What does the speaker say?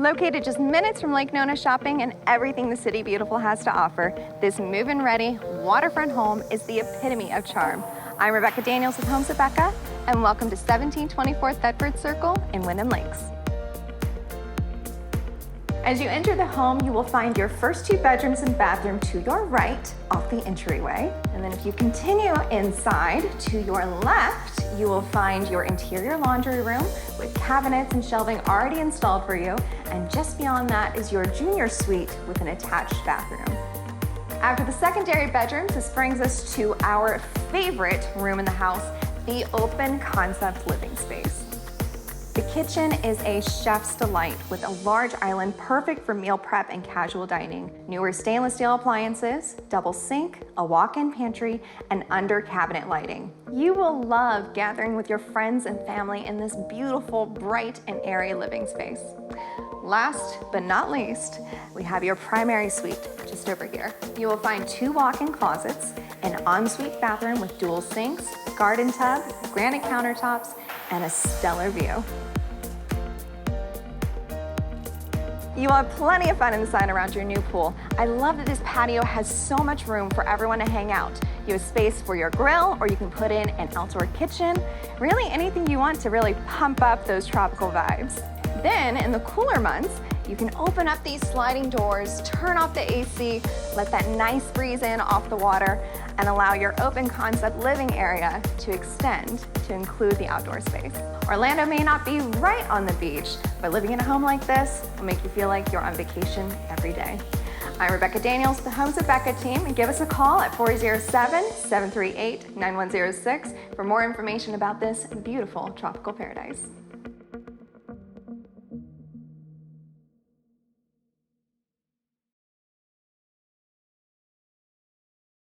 Located just minutes from Lake Nona shopping and everything the City Beautiful has to offer, this move-in ready waterfront home is the epitome of charm. I'm Rebekah Daniels with Homes at Bekah, and welcome to 1724 Thetford Cir in Wyndham Lakes. As you enter the home, you will find your first two bedrooms and bathroom to your right off the entryway. And then if you continue inside to your left, you will find your interior laundry room with cabinets and shelving already installed for you. And just beyond that is your junior suite with an attached bathroom. After the secondary bedrooms, this brings us to our favorite room in the house, the open concept living space. The kitchen is a chef's delight with a large island perfect for meal prep and casual dining. Newer stainless steel appliances, double sink, a walk-in pantry, and under cabinet lighting. You will love gathering with your friends and family in this beautiful, bright, and airy living space. Last but not least, we have your primary suite just over here. You will find two walk-in closets, an ensuite bathroom with dual sinks, garden tub, granite countertops, and a stellar view. You will have plenty of fun inside around your new pool. I love that this patio has so much room for everyone to hang out. You have space for your grill, or you can put in an outdoor kitchen. Really anything you want to really pump up those tropical vibes. Then in the cooler months, you can open up these sliding doors, turn off the AC, let that nice breeze in off the water, and allow your open concept living area to extend to include the outdoor space. Orlando may not be right on the beach, but living in a home like this will make you feel like you're on vacation every day. I'm Rebekah Daniels, the Homes at Bekah team, and give us a call at 407-738-9106 for more information about this beautiful tropical paradise.